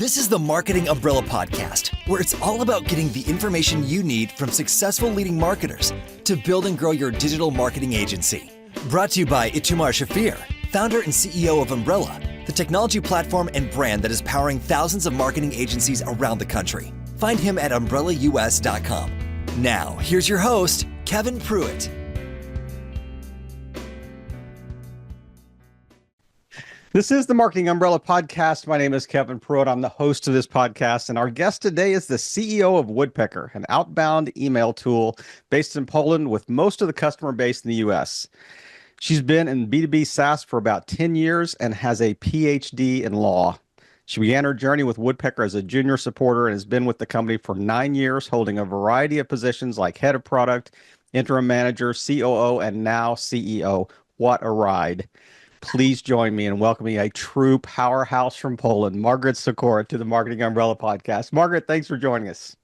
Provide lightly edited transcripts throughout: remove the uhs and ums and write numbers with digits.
This is the Marketing Umbrella Podcast, where it's all about getting the information you need from successful leading marketers to build and grow your digital marketing agency. Brought to you by Itamar Shafir, founder and CEO of Umbrella, the technology platform and brand that is powering thousands of marketing agencies around the country. Find him at umbrellaus.com. Now, here's your host, Kevin Prewett. This is the Marketing Umbrella Podcast. My name is Kevin Prewett. I'm the host of this podcast, and our guest today is the CEO of Woodpecker, an outbound email tool based in Poland with most of the customer base in the U.S. She's been in B2B SaaS for about 10 years and has a PhD in law. She began her journey with Woodpecker as a junior supporter and has been with the company for 9 years, holding a variety of positions like head of product, interim manager, COO, and now CEO. What a ride. Please join me in welcoming a true powerhouse from Poland, Margaret Sikora, to the Marketing Umbrella Podcast. Margaret, thanks for joining us.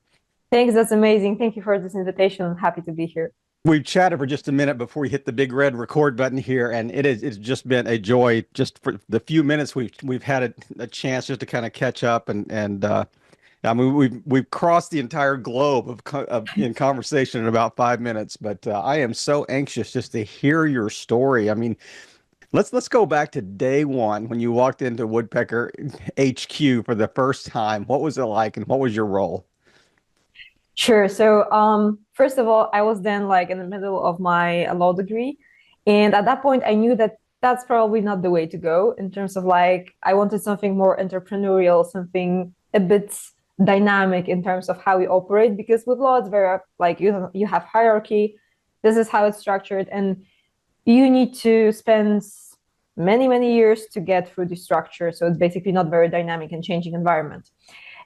Thanks, that's amazing. Thank you for this invitation. I'm happy to be here. We've chatted for just a minute before we hit the big red record button here, and it's just been a joy just for the few minutes we've had a chance just to kind of catch up and I mean we've crossed the entire globe in conversation in about 5 minutes, but I am so anxious just to hear your story. I mean, Let's go back to day one when you walked into Woodpecker HQ for the first time. What was it like, and what was your role? Sure. So first of all, I was then like in the middle of my law degree. And at that point, I knew that that's probably not the way to go in terms of like, I wanted something more entrepreneurial, something a bit dynamic in terms of how we operate, because with law, it's very like you have hierarchy. This is how it's structured. And you need to spend many years to get through the structure. So it's basically not very dynamic and changing environment.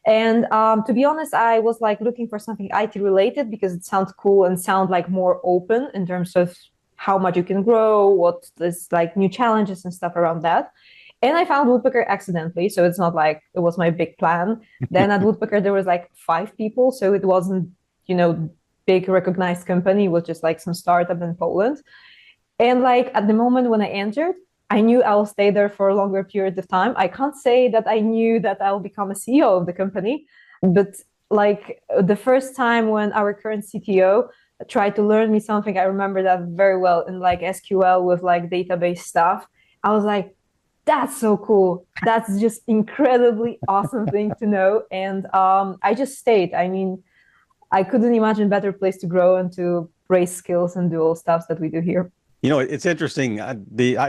And to be honest, I was like looking for something IT related because it sounds cool and sound like more open in terms of how much you can grow, what is like new challenges and stuff around that. And I found Woodpecker accidentally. So it's not like it was my big plan. Then at Woodpecker, there was like 5 people. So it wasn't, big recognized company. It was just like some startup in Poland. And like at the moment when I entered, I knew I'll stay there for a longer period of time. I can't say that I knew that I'll become a CEO of the company, but like the first time when our current CTO tried to learn me something, I remember that very well in like SQL with like database stuff. I was like, that's so cool. That's just incredibly awesome thing to know. And I just stayed. I mean, I couldn't imagine a better place to grow and to raise skills and do all stuff that we do here. It's interesting. I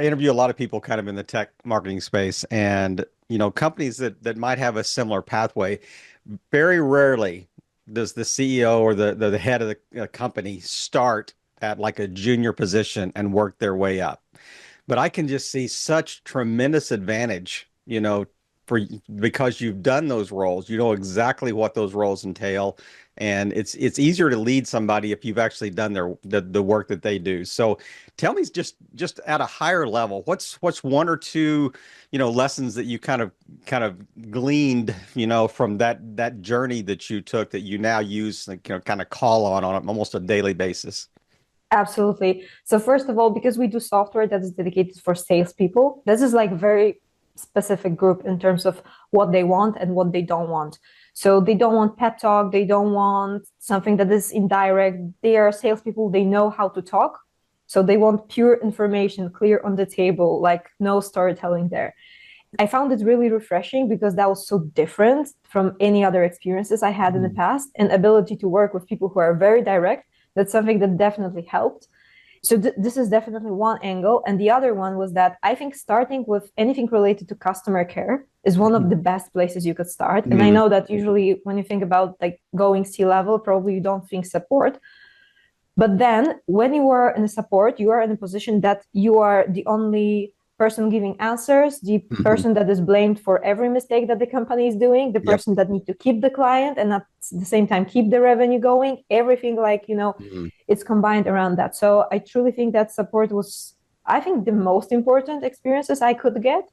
interview a lot of people kind of in the tech marketing space, and, companies that might have a similar pathway. Very rarely does the CEO or the head of the company start at like a junior position and work their way up. But I can just see such tremendous advantage, because you've done those roles. You know exactly what those roles entail. And it's easier to lead somebody if you've actually done the work that they do. So tell me just at a higher level, what's one or two, lessons that you kind of gleaned, from that journey that you took that you now use, kind of call on almost a daily basis? Absolutely. So first of all, because we do software that is dedicated for salespeople, this is like very specific group in terms of what they want and what they don't want. So they don't want pep talk. They don't want something that is indirect. They are salespeople. They know how to talk. So they want pure information, clear on the table, like no storytelling there. I found it really refreshing because that was so different from any other experiences I had in the past, and ability to work with people who are very direct. That's something that definitely helped. So this is definitely one angle. And the other one was that I think starting with anything related to customer care is one of the best places you could start. And I know that usually when you think about like going C-level, probably you don't think support. But then when you are in support, you are in a position that you are the only person giving answers, the person that is blamed for every mistake that the company is doing, the person that needs to keep the client and at the same time keep the revenue going, everything like, it's combined around that. So I truly think that support was, I think, the most important experiences I could get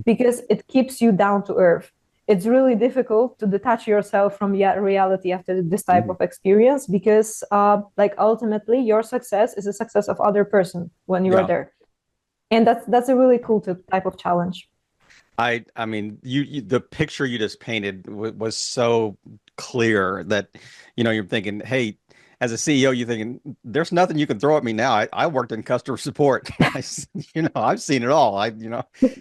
because it keeps you down to earth. It's really difficult to detach yourself from reality after this type of experience because like ultimately your success is a success of other person when you are there. And that's a really cool type of challenge. I mean, the picture you just painted was so clear that, you're thinking, hey, as a CEO, you're thinking, there's nothing you can throw at me now. I worked in customer support. I've seen it all.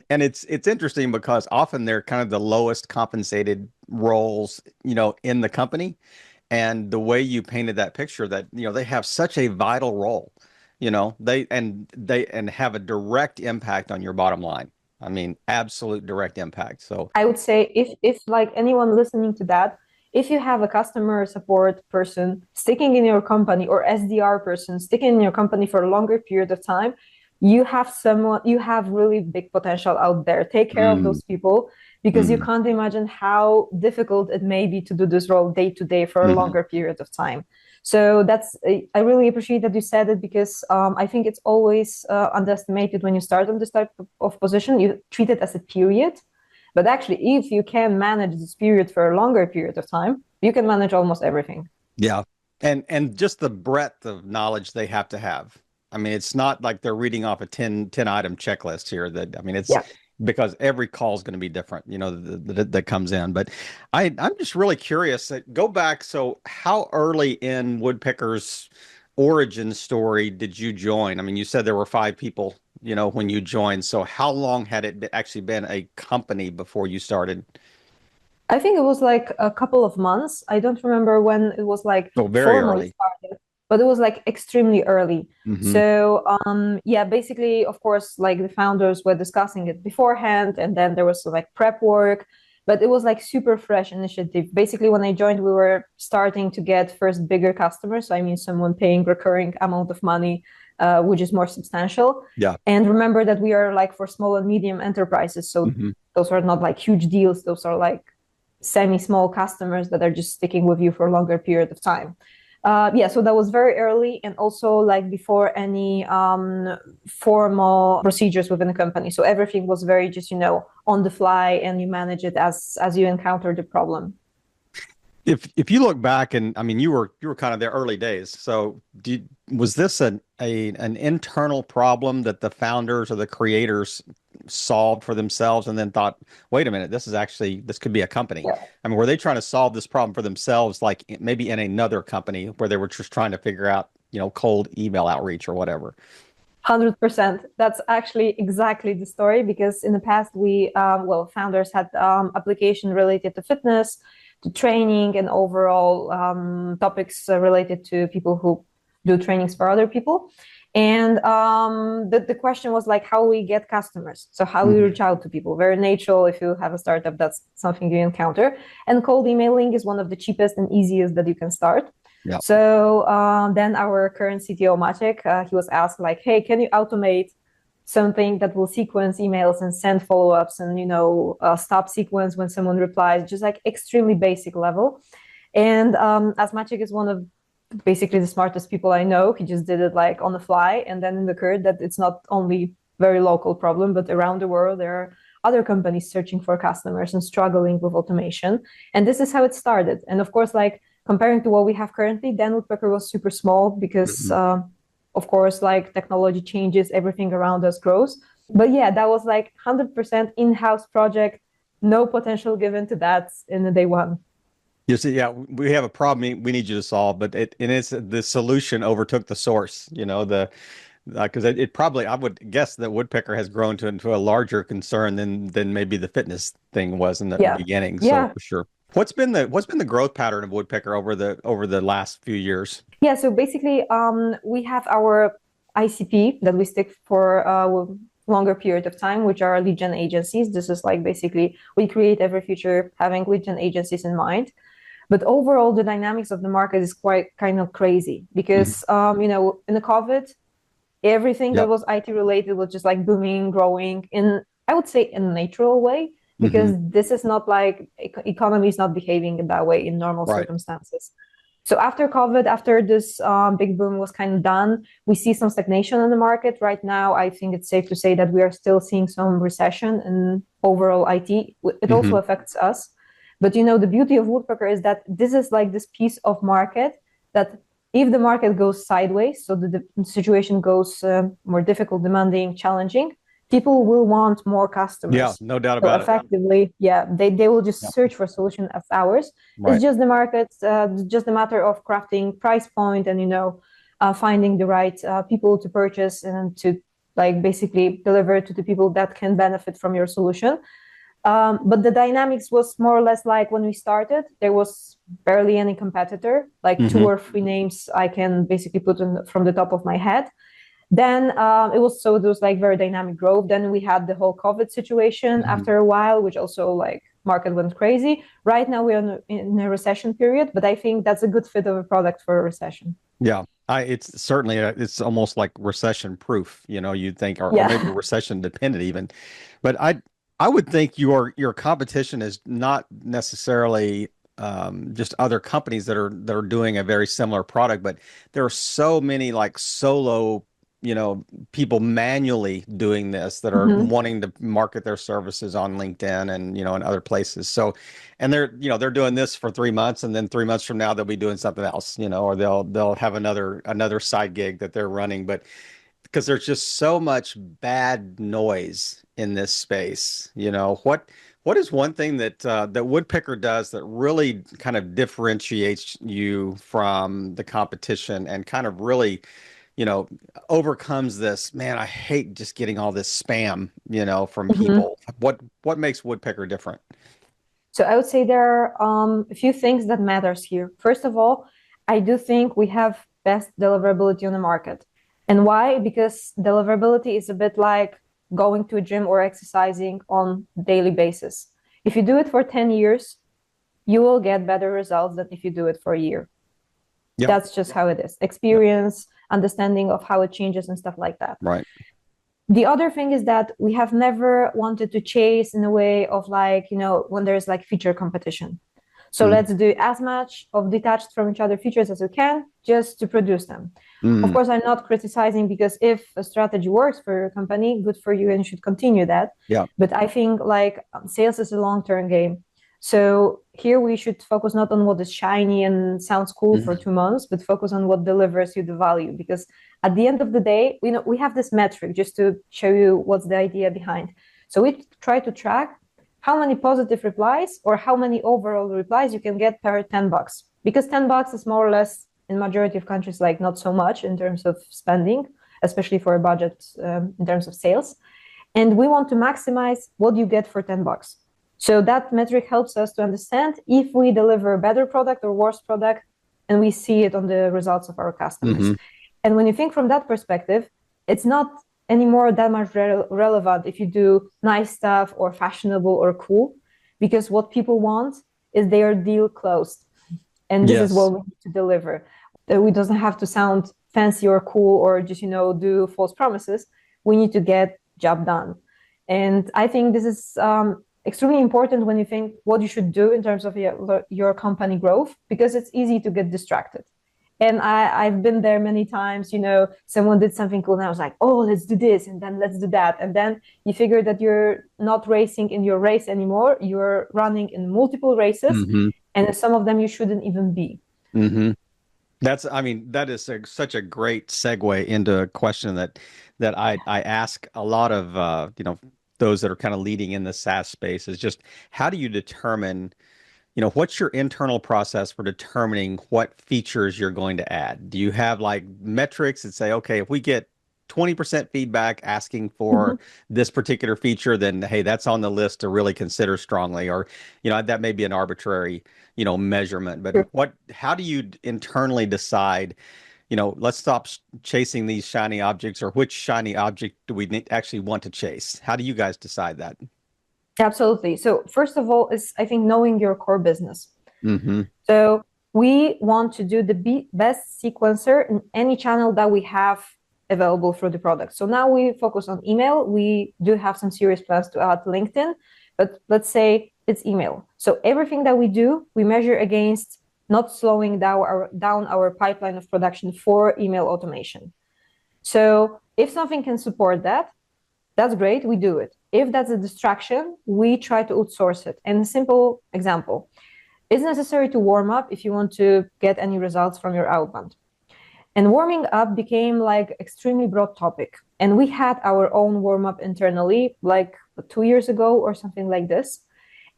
And it's interesting because often they're kind of the lowest compensated roles, in the company. And the way you painted that picture that, they have such a vital role, they have a direct impact on your bottom line. I mean, absolute direct impact. So, I would say if like anyone listening to that, if you have a customer support person sticking in your company or SDR person sticking in your company for a longer period of time, you have really big potential out there. Take care of mm, those people because you mm, can't imagine how difficult it may be to do this role day to day for a mhm. longer period of time. So I really appreciate that you said it because I think it's always underestimated when you start on this type of position. You treat it as a period, but actually, if you can manage this period for a longer period of time, you can manage almost everything. Yeah. And just the breadth of knowledge they have to have. I mean, it's not like they're reading off a 10 item checklist here that, I mean, it's Yeah. because every call is going to be different, that comes in. But I'm just really curious go back. So how early in Woodpecker's origin story did you join? I mean, you said there were 5 people, when you joined. So how long had it actually been a company before you started? I think it was like a couple of months. I don't remember when it was like Oh, very formally early. started, but it was like extremely early. Hmm. So yeah, basically, of course, like the founders were discussing it beforehand, and then there was like prep work, but it was like super fresh initiative. Basically, when I joined, we were starting to get first bigger customers. So I mean, someone paying recurring amount of money, which is more substantial. Yeah. And remember that we are like for small and medium enterprises. So Hmm. those are not like huge deals. Those are like semi-small customers that are just sticking with you for a longer period of time. Yeah, so that was very early and also like before any formal procedures within the company. So everything was very just, on the fly and you manage it as you encounter the problem. If you look back and I mean you were kind of the early days. So was this an internal problem that the founders or the creators solved for themselves and then thought, wait a minute, this could be a company. Yeah. I mean, were they trying to solve this problem for themselves, like maybe in another company where they were just trying to figure out, cold email outreach or whatever? 100%. That's actually exactly the story because in the past founders had application related to fitness, to training, and overall topics related to people who do trainings for other people. And the question was like how we get customers. So how we Mhm. reach out to people. Very natural. If you have a startup, that's something you encounter. And cold emailing is one of the cheapest and easiest that you can start. Yeah. So then our current CTO Maciek, he was asked like, "Hey, can you automate something that will sequence emails and send follow-ups and stop sequence when someone replies, just like extremely basic level." And as Maciek is one of basically the smartest people I know, he just did it like on the fly, and then it occurred that it's not only very local problem, but around the world there are other companies searching for customers and struggling with automation. And this is how it started. And of course, like comparing to what we have currently, then Woodpecker was super small because, Mhm. of course, like technology changes, everything around us grows. But yeah, that was like 100% in-house project, no potential given to that in the day one. You see, yeah, we have a problem we need you to solve, but it's the solution overtook the source, the because it probably I would guess that Woodpecker has grown into a larger concern than maybe the fitness thing was in the Yeah. beginning. So Yeah. for sure. What's been the growth pattern of Woodpecker over the last few years? Yeah. So basically, we have our ICP that we stick for a longer period of time, which are lead gen agencies. This is like basically we create every feature having lead gen agencies in mind. But overall, the dynamics of the market is quite kind of crazy Mhm. because, in the COVID, everything that Yep. was IT related was just like booming, growing in, I would say, in a natural way, because Hmm. this is not like economy is not behaving in that way in normal Right. circumstances. So after COVID, after this big boom was kind of done, we see some stagnation in the market right now. I think it's safe to say that we are still seeing some recession in overall IT. It also Hmm. affects us. But the beauty of Woodpecker is that this is like this piece of market that if the market goes sideways, so the situation goes more difficult, demanding, challenging, people will want more customers. Yeah, no doubt So about it. effectively, yeah, they will just search for a solution as ours. Right. It's just the market, just a matter of crafting price point and, finding the right people to purchase and to like basically deliver to the people that can benefit from your solution. But the dynamics was more or less like when we started, there was barely any competitor, like two or three names I can basically put in from the top of my head. Then there was like very dynamic growth. Then we had the whole COVID situation after a while, which also like market went crazy. Right now we're in a recession period, but I think that's a good fit of a product for a recession. Yeah, it's certainly it's almost like recession proof, you'd think, or maybe recession dependent even. But I would think your competition is not necessarily just other companies that are doing a very similar product, but there are so many like solo people manually doing this that are wanting to market their services on LinkedIn and and other places. So, and they're doing this for 3 months, and then 3 months from now they'll be doing something else, or they'll have another side gig that they're running. But because there's just so much bad noise in this space, what is one thing that Woodpecker does that really kind of differentiates you from the competition and kind of really overcomes this, man, I hate just getting all this spam, from people. What makes Woodpecker different? So I would say there are a few things that matters here. First of all, I do think we have best deliverability on the market. And why? Because deliverability is a bit like going to a gym or exercising on a daily basis. If you do it for 10 years, you will get better results than if you do it for a year. Yep. That's just how it is. Experience, understanding of how it changes and stuff like that. Right. The other thing is that we have never wanted to chase in a way of like, when there's like feature competition. So let's do as much of detached from each other features as we can just to produce them. Of course, I'm not criticizing, because if a strategy works for your company, good for you and you should continue that. Yeah. But I think like sales is a long-term game. So here we should focus not on what is shiny and sounds cool for 2 months, but focus on what delivers you the value. Because at the end of the day, we have this metric just to show you what's the idea behind. So we try to track how many positive replies or how many overall replies you can get per $10. Because $10 is more or less, in majority of countries, like not so much in terms of spending, especially for a budget in terms of sales. And we want to maximize what you get for $10. So that metric helps us to understand if we deliver a better product or worse product, and we see it on the results of our customers. And when you think from that perspective, it's not anymore that much relevant if you do nice stuff or fashionable or cool, because what people want is their deal closed. And this is what we need to deliver. We doesn't have to sound fancy or cool or just, do false promises. We need to get job done. And I think this is extremely important when you think what you should do in terms of your company growth, because it's easy to get distracted. And I've been there many times, someone did something cool and I was like, oh, let's do this and then let's do that. And then you figure that you're not racing in your race anymore. You're running in multiple races, and some of them you shouldn't even be. That is such a great segue into a question that I ask a lot of, those that are kind of leading in the SaaS space, is just how do you determine, what's your internal process for determining what features you're going to add? Do you have like metrics that say, okay, if we get 20% feedback asking for this particular feature, then hey, that's on the list to really consider strongly, or, that may be an arbitrary, measurement, but how do you internally decide, let's stop chasing these shiny objects, or which shiny object do we actually want to chase? How do you guys decide that? Absolutely. So first of all is, I think, knowing your core business. So we want to do the best sequencer in any channel that we have available for the product. So now we focus on email. We do have some serious plans to add LinkedIn, but let's say it's email. So everything that we do, we measure against not slowing down our pipeline of production for email automation. So if something can support that, that's great, we do it. If that's a distraction, we try to outsource it. And a simple example, it's necessary to warm up if you want to get any results from your outbound. And warming up became like extremely broad topic. And we had our own warm up internally, like 2 years ago or something like this.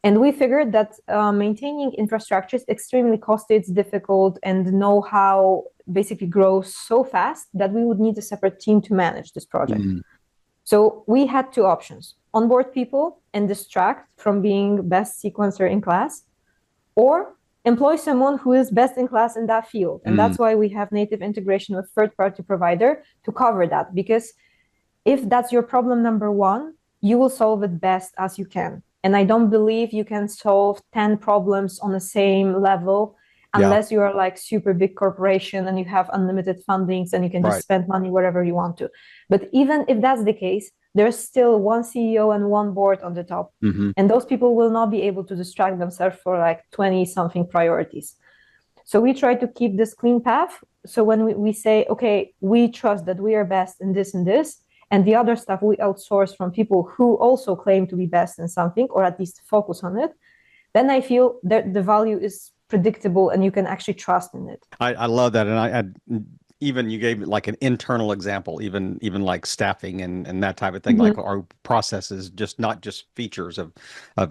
And we figured that maintaining infrastructure is extremely costly, it's difficult, and know-how basically grows so fast that we would need a separate team to manage this project. So we had two options: onboard people and distract from being best sequencer in class, or employ someone who is best in class in that field. And that's why we have native integration with third-party provider to cover that. Because if that's your problem number one, you will solve it best as you can. And I don't believe you can solve 10 problems on the same level unless you are like super big corporation and you have unlimited fundings and you can just spend money wherever you want to. But even if that's the case, there's still one CEO and one board on the top. And those people will not be able to distract themselves for like 20 something priorities. So we try to keep this clean path. So when we say, okay, we trust that we are best in this and this, and the other stuff we outsource from people who also claim to be best in something, or at least focus on it, then I feel that the value is predictable and you can actually trust in it. I love that. And I even you gave like an internal example, even like staffing and that type of thing, like our processes, just not just features of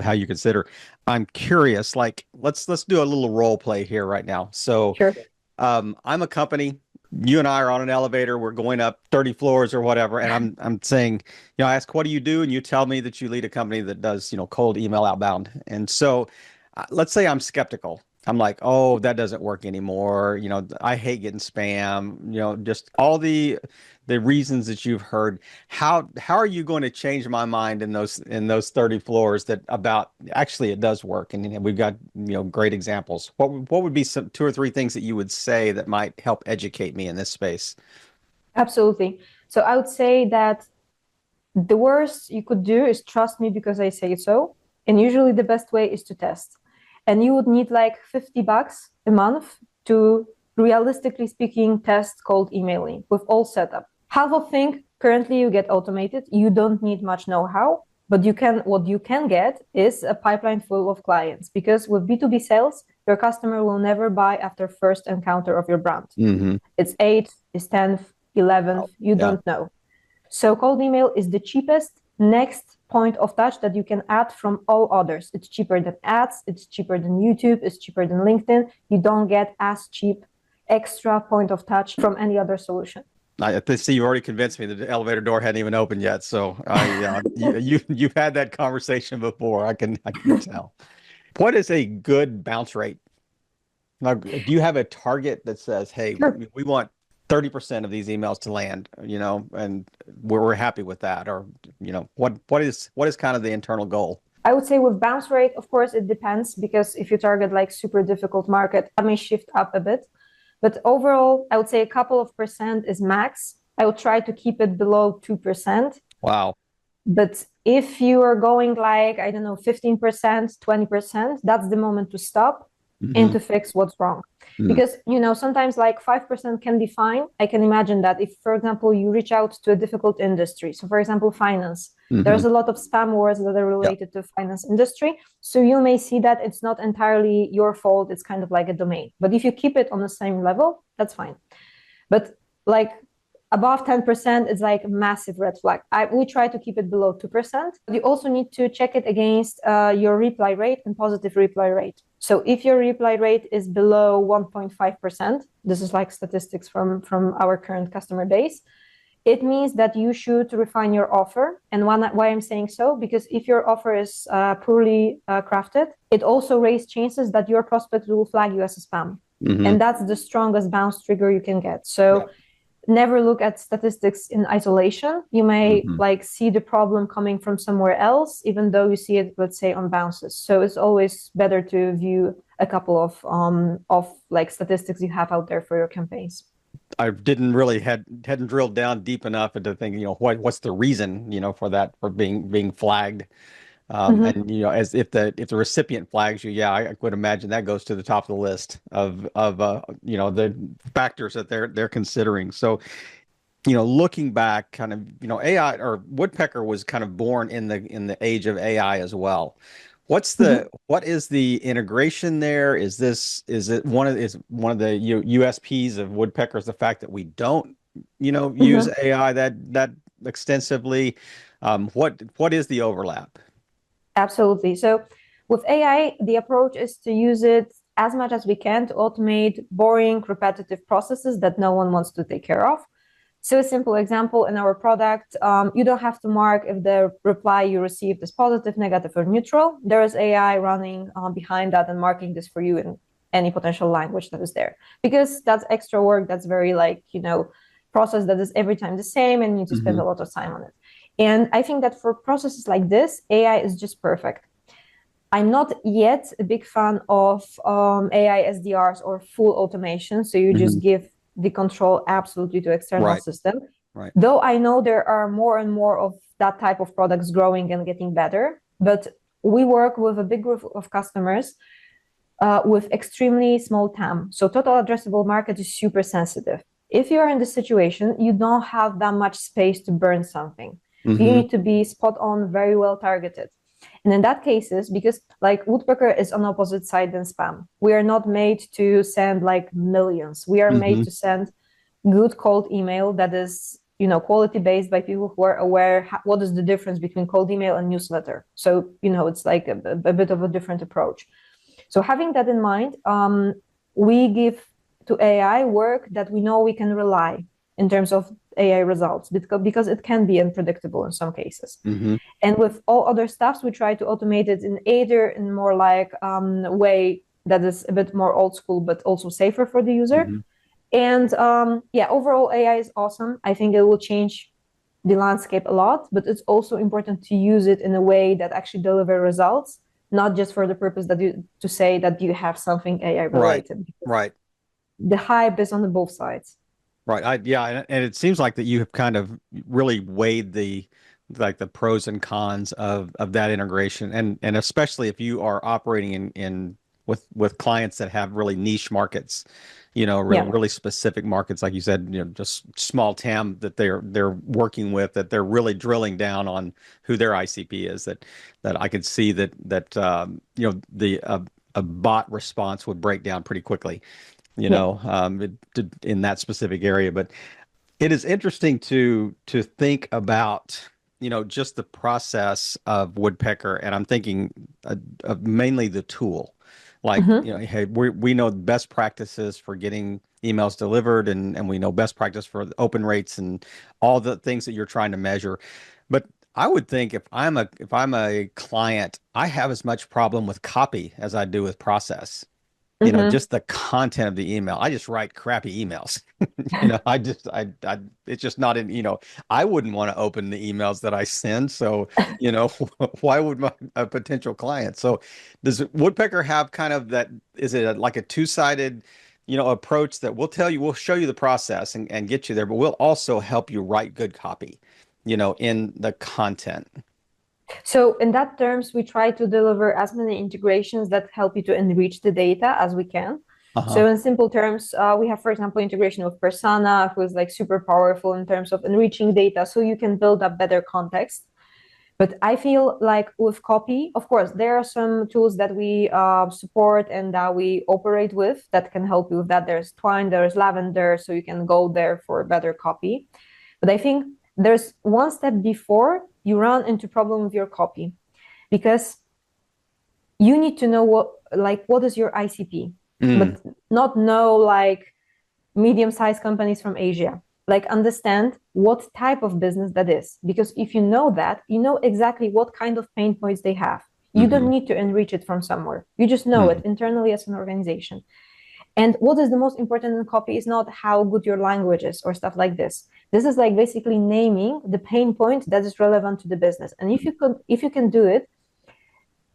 how you consider. I'm curious, like let's do a little role play here right now. So Sure. I'm a company. You and I are on an elevator. We're going up 30 floors or whatever. And I'm saying, I ask, what do you do? And you tell me that you lead a company that does, cold email outbound. And so let's say I'm skeptical. I'm like, oh, that doesn't work anymore. I hate getting spam, just all the reasons that you've heard. How are you going to change my mind in those 30 floors that about actually it does work? And we've got, great examples. What would be some 2 or 3 things that you would say that might help educate me in this space? Absolutely. So I would say that the worst you could do is trust me because I say so. And usually the best way is to test. And you would need like $50 a month to, realistically speaking, test cold emailing with all setup. Half of thing currently you get automated. You don't need much know-how, but what you can get is a pipeline full of clients, because with B2B sales, your customer will never buy after first encounter of your brand. It's 8th, it's 10th, 11th, you don't know. So cold email is the cheapest next point of touch that you can add from all others. It's cheaper than ads, it's cheaper than YouTube, it's cheaper than LinkedIn. You don't get as cheap extra point of touch from any other solution. I see you already convinced me that the elevator door hadn't even opened yet. So you've had that conversation before. I can tell. What is a good bounce rate? Now, do you have a target that says, hey, we want 30% of these emails to land, and we're happy with that? Or, what is kind of the internal goal? I would say with bounce rate, of course, it depends, because if you target like super difficult market, that may shift up a bit. But overall, I would say a couple of percent is max. I would try to keep it below 2%. Wow. But if you are going like, I don't know, 15%, 20%, that's the moment to stop and to fix what's wrong. Because, sometimes like 5% can be fine. I can imagine that if, for example, you reach out to a difficult industry. So for example, finance, there's a lot of spam words that are related to finance industry. So you may see that it's not entirely your fault. It's kind of like a domain. But if you keep it on the same level, that's fine. But like above 10%, it's like a massive red flag. We try to keep it below 2%. But you also need to check it against your reply rate and positive reply rate. So if your reply rate is below 1.5%, this is like statistics from our current customer base, it means that you should refine your offer. And why I'm saying so, because if your offer is poorly crafted, it also raises chances that your prospect will flag you as a spam. And that's the strongest bounce trigger you can get. So never look at statistics in isolation. You may like see the problem coming from somewhere else, even though you see it, let's say, on bounces. So it's always better to view a couple of like statistics you have out there for your campaigns. I didn't really hadn't drilled down deep enough into thinking, what's the reason, for that, for being flagged. And as if the recipient flags you, I would imagine that goes to the top of the list of the factors that they're considering. So, looking back, kind of, AI or Woodpecker was kind of born in the age of AI as well. What is the integration there? Is it one of the USPs of Woodpecker is the fact that we don't, use Mhm. AI that extensively? What is the overlap? Absolutely. So with AI, the approach is to use it as much as we can to automate boring, repetitive processes that no one wants to take care of. So a simple example in our product, you don't have to mark if the reply you received is positive, negative, or neutral. There is AI running behind that and marking this for you in any potential language that is there. Because that's extra work, that's very process that is every time the same and you need to spend a lot of time on it. And I think that for processes like this, AI is just perfect. I'm not yet a big fan of AI SDRs or full automation. So you just Hmm. give the control absolutely to external Right, system. right. Though I know there are more and more of that type of products growing and getting better, but we work with a big group of customers with extremely small TAM. So total addressable market is super sensitive. If you're in this situation, you don't have that much space to burn something. You Hmm. need to be spot on, very well targeted. And in that cases, because like Woodpecker is on opposite side than spam, we are not made to send like millions. We are made Hmm. to send good cold email that is, quality based by people who are aware what is the difference between cold email and newsletter. So, it's like a bit of a different approach. So having that in mind, we give to AI work that we know we can rely in terms of AI results because it can be unpredictable in some cases. Hmm. And with all other stuffs, we try to automate it in either in more like way that is a bit more old school, but also safer for the user. Hmm. And yeah, overall AI is awesome. I think it will change the landscape a lot, but it's also important to use it in a way that actually deliver results, not just for the purpose that to say that you have something AI Right, related. right. The hype is on the both sides. Right. Yeah, and it seems like that you have kind of really weighed the pros and cons of that integration, and especially if you are operating in with clients that have really niche markets, Yeah. really specific markets, like you said, just small TAM that they're working with, that they're really drilling down on who their ICP is. That I could see the a bot response would break down pretty quickly, Yeah. in that specific area. But it is interesting to think about, just the process of Woodpecker, and I'm thinking of mainly the tool. Like, Mm-hmm. hey, we know best practices for getting emails delivered, and we know best practice for the open rates and all the things that you're trying to measure. But I would think if I'm a client, I have as much problem with copy as I do with process. Mm-hmm. Just the content of the email. I just write crappy emails. It's just not I wouldn't want to open the emails that I send. So, why would a potential client? So, does Woodpecker have kind of that? Is it like a two-sided, approach that we'll show you the process and get you there, but we'll also help you write good copy, in the content. So in that terms, we try to deliver as many integrations that help you to enrich the data as we can. Uh-huh. So in simple terms, we have, for example, integration with Persona, who is like super powerful in terms of enriching data, so you can build up better context. But I feel like with copy, of course, there are some tools that we support and that we operate with that can help you with that. There's Twine, there's Lavender, so you can go there for better copy. But I think there's one step before you run into problem with your copy, because you need to know what is your ICP, Mm. but not know like medium-sized companies from Asia. Like understand what type of business that is, because if you know that, you know exactly what kind of pain points they have. You don't Hmm. need to enrich it from somewhere. You just know it Hmm. internally as an organization. And what is the most important in copy is not how good your language is or stuff like this. This is like basically naming the pain point that is relevant to the business. And if you can do it,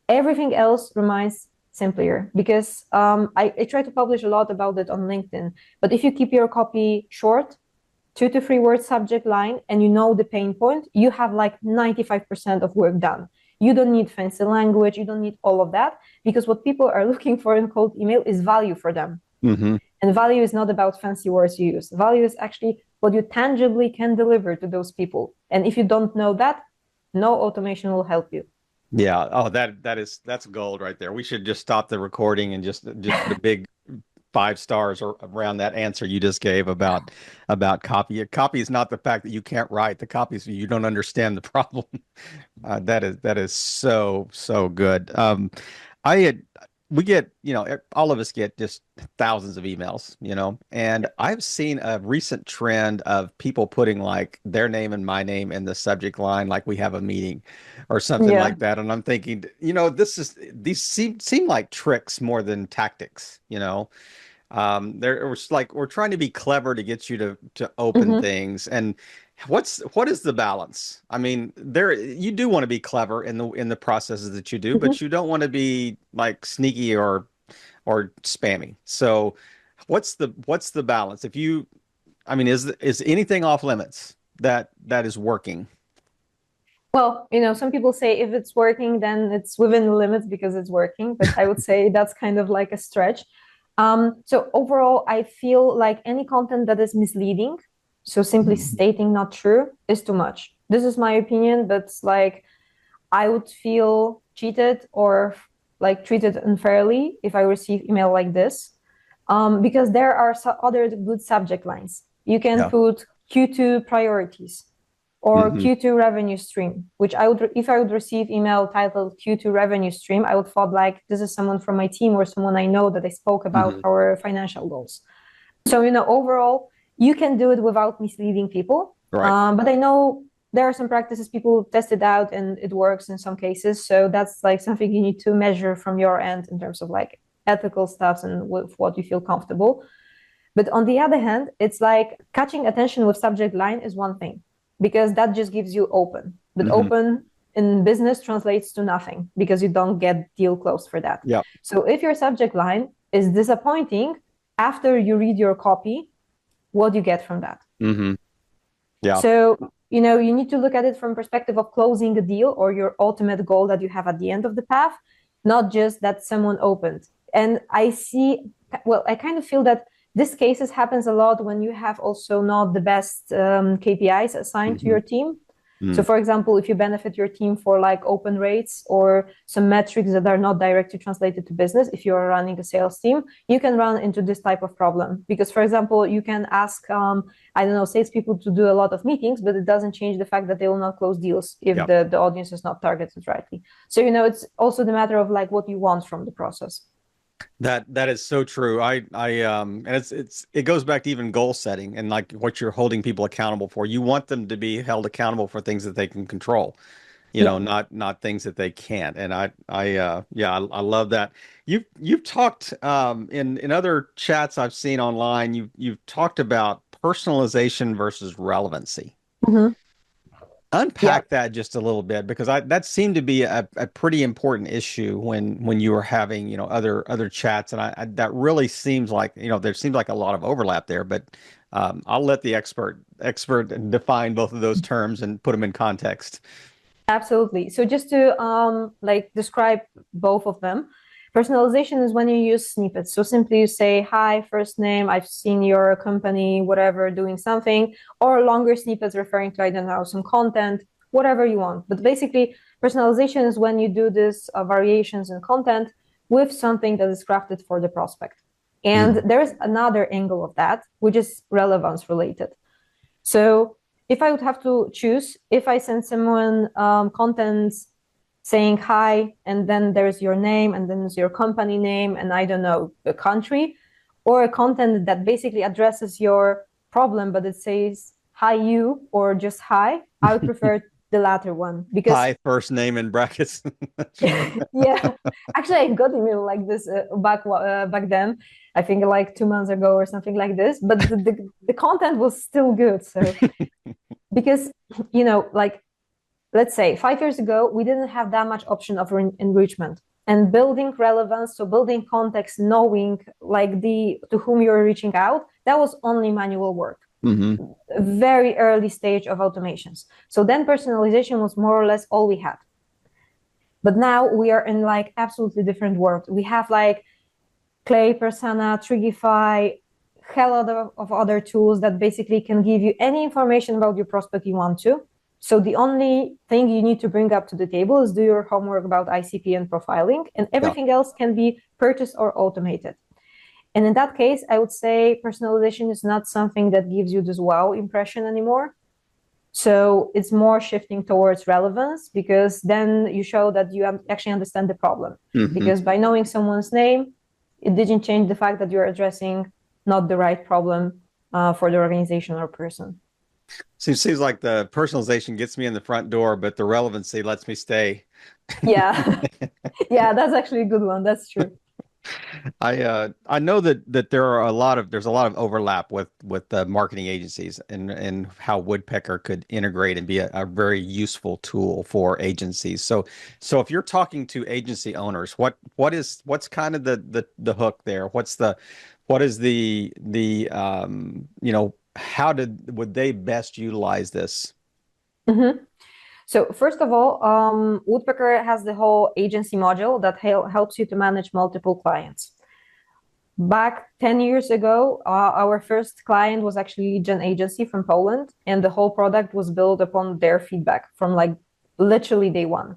everything else remains simpler. Because I try to publish a lot about it on LinkedIn. But if you keep your copy short, 2 to 3 word subject line, and you know the pain point, you have like 95% of work done. You don't need fancy language. You don't need all of that, because what people are looking for in cold email is value for them. Hmm. And value is not about fancy words you use. Value is actually what you tangibly can deliver to those people. And if you don't know that, no automation will help you. Yeah. Oh, that's gold right there. We should just stop the recording and just put a big 5 stars around that answer you just gave about copy. Copy is not the fact that you can't write. The copy is you don't understand the problem. That is so good. I had we get, all of us get just thousands of emails, and I've seen a recent trend of people putting like their name and my name in the subject line, like we have a meeting or something Yeah. like that. And I'm thinking, these seem like tricks more than tactics, they're it's like we're trying to be clever to get you to open Hmm. things. And what is the balance? I mean, there you do want to be clever in the processes that you do, but you don't want to be like sneaky or spammy. So what's the balance? If you I mean, is anything off limits that is working? Well, some people say if it's working, then it's within the limits because it's working. But I would say that's kind of like a stretch. So overall, I feel like any content that is misleading, so simply stating not true, is too much. This is my opinion, but like I would feel cheated or like treated unfairly if I receive email like this, because there are other good subject lines. You can Yeah. put Q2 priorities or Hmm. Q2 revenue stream, which if I would receive email titled Q2 revenue stream, I would thought like this is someone from my team or someone I know that I spoke about Hmm. our financial goals. So, overall, you can do it without misleading people. Right. But I know there are some practices people test it out and it works in some cases. So that's like something you need to measure from your end in terms of like ethical stuff and with what you feel comfortable. But on the other hand, it's like catching attention with subject line is one thing because that just gives you open. But Hmm. open in business translates to nothing because you don't get deal closed for that. Yeah. So if your subject line is disappointing after you read your copy, what do you get from that? Hmm. Yeah. So, you need to look at it from perspective of closing a deal or your ultimate goal that you have at the end of the path, not just that someone opened. And I kind of feel that this cases happens a lot when you have also not the best KPIs assigned to Hmm. your team. So, Mm. for example, if you benefit your team for like open rates or some metrics that are not directly translated to business, if you are running a sales team, you can run into this type of problem. Because, for example, you can ask, I don't know, salespeople to do a lot of meetings, but it doesn't change the fact that they will not close deals if Yeah. the audience is not targeted rightly. So, it's also the matter of like what you want from the process. That is so true. And it goes back to even goal setting and like what you're holding people accountable for. You want them to be held accountable for things that they can control, Yeah. not things that they can't. And I love that. You've talked in other chats I've seen online, you've talked about personalization versus relevancy. Mhm. Yeah. Unpack that just a little bit because that seemed to be a pretty important issue when you were having other chats, and that really seems like there seems like a lot of overlap there, but I'll let the expert define both of those terms and put them in context. Absolutely. So just to like describe both of them, personalization is when you use snippets. So simply you say, hi, first name, I've seen your company, whatever, doing something, or longer snippets referring to, I don't know, some content, whatever you want. But basically, personalization is when you do this variations in content with something that is crafted for the prospect. And Mhm. there's another angle of that, which is relevance related. So if I would have to choose, if I send someone content saying hi, and then there's your name, and then there's your company name, and I don't know, the country, or a content that basically addresses your problem, but it says hi you or just hi, I would prefer the latter one because Hi, first name in brackets. yeah, actually I got email like this back then. I think like 2 months ago or something like this, but the content was still good. So because like let's say 5 years ago we didn't have that much option of enrichment and building relevance, so building context, knowing like the to whom you're reaching out, that was only manual work. Hmm. A very early stage of automations. So then personalization was more or less all we had. But now we are in like absolutely different world. We have like Clay, Persona, Trigify, hell of other tools that basically can give you any information about your prospect you want to. So the only thing you need to bring up to the table is do your homework about ICP and profiling, and everything else can be purchased or automated. And in that case, I would say personalization is not something that gives you this wow impression anymore. So it's more shifting towards relevance, because then you show that you actually understand the problem. Because by knowing someone's name, it didn't change the fact that you're addressing not the right problem for the organization or person. So it seems like the personalization gets me in the front door, but the relevancy lets me stay. Yeah. Yeah, that's actually a good one. That's true. I know that there's a lot of overlap with the marketing agencies and how Woodpecker could integrate and be a very useful tool for agencies. So if you're talking to agency owners, what's kind of the hook there? What is how would they best utilize this? Mm-hmm. So first of all, Woodpecker has the whole agency module that helps you to manage multiple clients. Back 10 years ago, our first client was actually lead gen agency from Poland, and the whole product was built upon their feedback from like literally day one.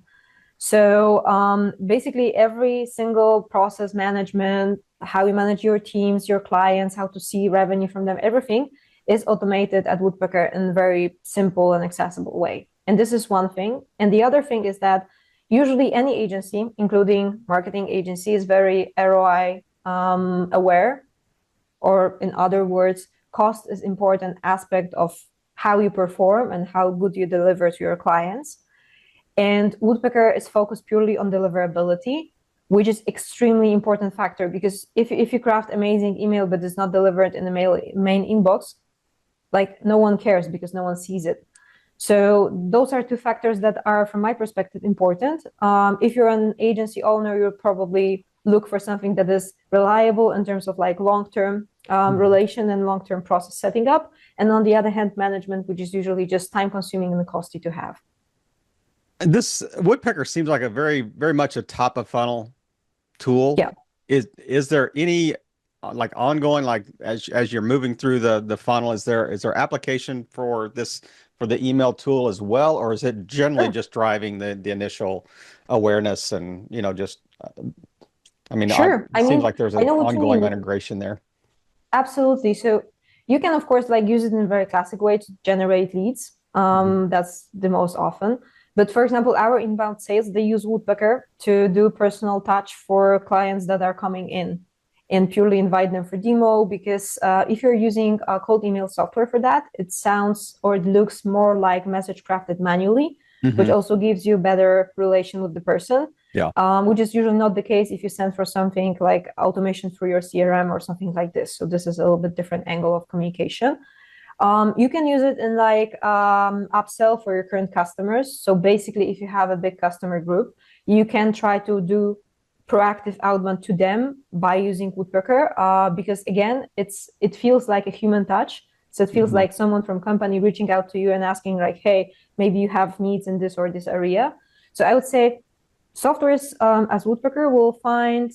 So basically every single process management, how you manage your teams, your clients, how to see revenue from them, everything is automated at Woodpecker in a very simple and accessible way. And this is one thing. And the other thing is that usually any agency, including marketing agency, is very ROI aware, or in other words, cost is important aspect of how you perform and how good you deliver to your clients. And Woodpecker is focused purely on deliverability, which is extremely important factor, because if you craft amazing email but it's not delivered in the main inbox, like no one cares because no one sees it. So those are two factors that are, from my perspective, important. If you're an agency owner, you'll probably look for something that is reliable in terms of like long-term relation and long-term process setting up. And on the other hand, management, which is usually just time-consuming and costly to have. This Woodpecker seems like a very, very much a top of funnel tool. Yeah. Is there any like ongoing, like as you're moving through the funnel, is there application for the email tool as well, or is it generally just driving the initial awareness and just Sure. it seems like there's an ongoing integration there. Absolutely. So you can of course like use it in a very classic way to generate leads. That's the most often. But for example, our inbound sales, they use Woodpecker to do personal touch for clients that are coming in and purely invite them for demo, because if you're using a cold email software for that, it sounds or it looks more like message crafted manually, which also gives you better relation with the person. Yeah. Which is usually not the case if you send for something like automation through your CRM or something like this. So this is a little bit different angle of communication. You can use it in like upsell for your current customers. So basically, if you have a big customer group, you can try to do proactive outbound to them by using Woodpecker, because again, it feels like a human touch. So it feels like someone from company reaching out to you and asking like, hey, maybe you have needs in this or this area. So I would say softwares as Woodpecker will find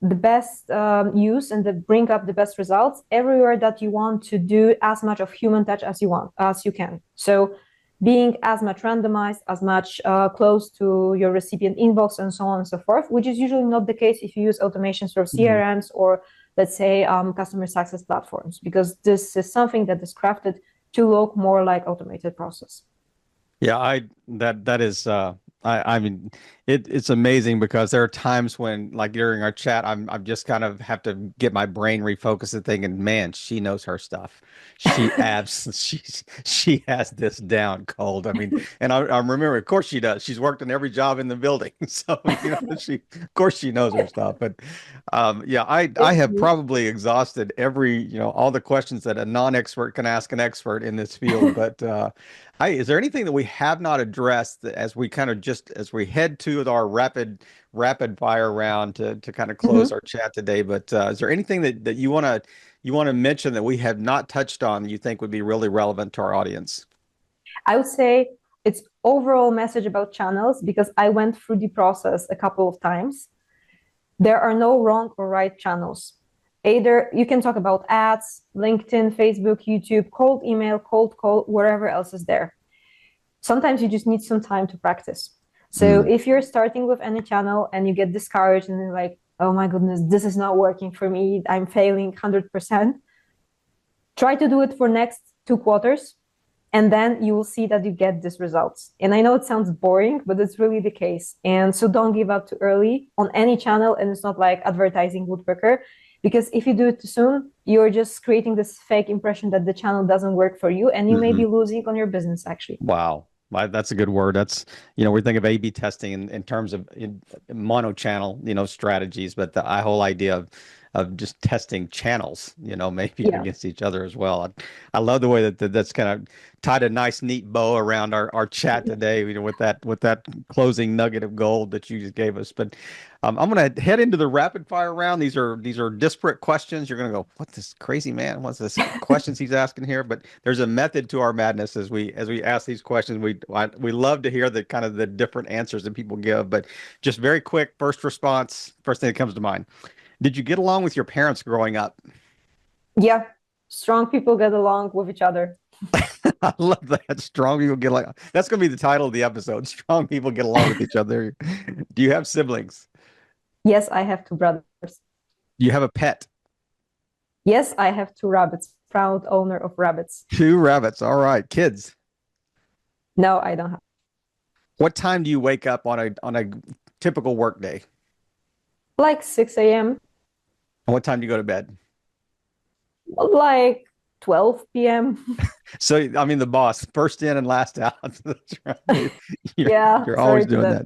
the best use and bring up the best results everywhere that you want to do as much of human touch as you can. So being as much randomized, as much close to your recipient inbox and so on and so forth, which is usually not the case if you use automations for CRMs or let's say customer success platforms, because this is something that is crafted to look more like automated process. Yeah, that is I mean it's amazing, because there are times when like during our chat I'm just kind of have to get my brain refocused and thinking, man, she knows her stuff. She she has this down cold. I mean, and I remember, of course she does. She's worked in every job in the building. So she of course she knows her stuff. But yeah, I have probably exhausted every, all the questions that a non-expert can ask an expert in this field. But is there anything that we have not addressed as we kind of as we head to our rapid fire round to kind of close our chat today? But is there anything that you want to mention that we have not touched on that you think would be really relevant to our audience? I would say it's overall message about channels, because I went through the process a couple of times. There are no wrong or right channels. Either you can talk about ads, LinkedIn, Facebook, YouTube, cold email, cold call, wherever else is there. sometimes you just need some time to practice. So if you're starting with any channel and you get discouraged and you're like, oh my goodness, this is not working for me, I'm failing 100%, try to do it for next 2 quarters, and then you will see that you get these results. And I know it sounds boring, but it's really the case. And so don't give up too early on any channel. And it's not like advertising Woodpecker, because if you do it too soon, you're just creating this fake impression that the channel doesn't work for you, and you may be losing on your business actually. Wow. That's a good word. That's, we think of A/B testing in terms of mono channel, strategies, but the whole idea of just testing channels, maybe against each other as well. I love the way that's kind of tied a nice, neat bow around our chat today, with that closing nugget of gold that you just gave us. But I'm going to head into the rapid fire round. These are disparate questions. You're going to go, what, this crazy man? What's this questions he's asking here? But there's a method to our madness as we ask these questions. We love to hear the kind of the different answers that people give, but just very quick, first response, first thing that comes to mind. Did you get along with your parents growing up? Yeah, strong people get along with each other. I love that. Strong people get along. That's going to be the title of the episode. Strong people get along with each other. Do you have siblings? Yes, I have 2 brothers. Do you have a pet? Yes, I have 2 rabbits. Proud owner of rabbits. 2 rabbits. All right. Kids? No, I don't have. What time do you wake up on a typical work day? Like 6 a.m. And what time do you go to bed? Like 12 p.m. So, I mean, the boss, first in and last out. That's right. You're always doing that.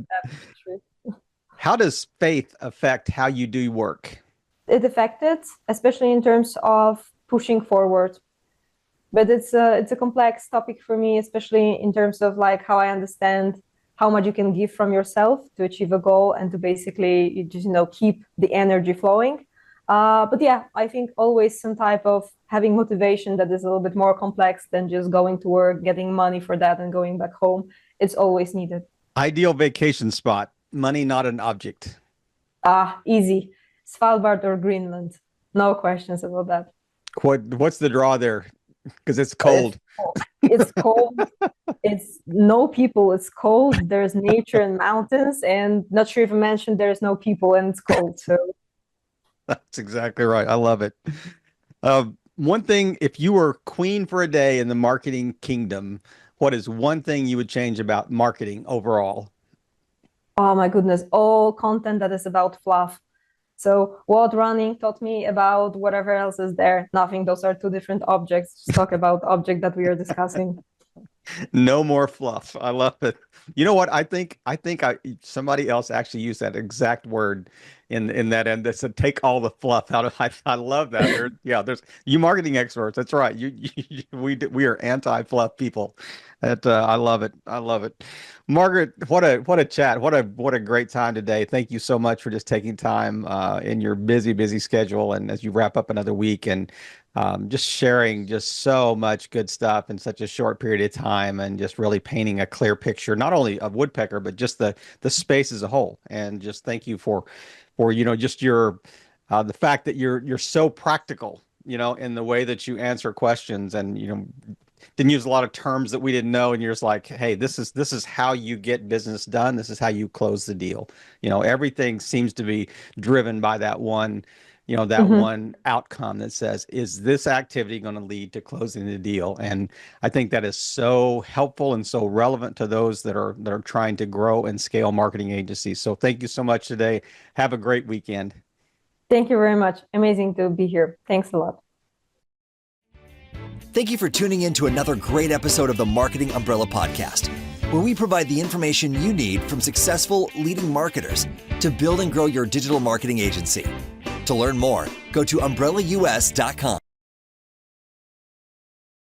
How does faith affect how you do work? It affected, especially in terms of pushing forward. But it's a complex topic for me, especially in terms of like how I understand how much you can give from yourself to achieve a goal and to basically just, keep the energy flowing. But yeah, I think always some type of having motivation that is a little bit more complex than just going to work, getting money for that and going back home. It's always needed. Ideal vacation spot, money not an object. Easy. Svalbard or Greenland. No questions about that. What's the draw there? Because it's cold. It's cold. It's no people. It's cold. There's nature and mountains, and not sure if I mentioned there's no people and it's cold. So that's exactly right. I love it. One thing, if you were queen for a day in the marketing kingdom, what is one thing you would change about marketing overall? Oh my goodness, all content that is about fluff. So what running taught me about whatever else is there, nothing. Those are 2 different objects. Just talk about the object that we are discussing. No more fluff. I love it. You know what? I think somebody else actually used that exact word in that end. That said, take all the fluff out of. I love that. There's you marketing experts. That's right. We are anti-fluff people. I love it. I love it. Margaret, what a chat. What a great time today. Thank you so much for just taking time in your busy schedule and as you wrap up another week and just sharing just so much good stuff in such a short period of time and just really painting a clear picture, not only of Woodpecker, but just the space as a whole. And just thank you for just your the fact that you're so practical, in the way that you answer questions and, didn't use a lot of terms that we didn't know. And you're just like, hey, this is how you get business done. This is how you close the deal. Everything seems to be driven by that one, one outcome that says, is this activity going to lead to closing the deal? And I think that is so helpful and so relevant to those that are trying to grow and scale marketing agencies. So thank you so much today. Have a great weekend. Thank you very much. Amazing to be here. Thanks a lot. Thank you for tuning in to another great episode of the Marketing Umbrella Podcast, where we provide the information you need from successful leading marketers to build and grow your digital marketing agency. To learn more, go to umbrellaus.com.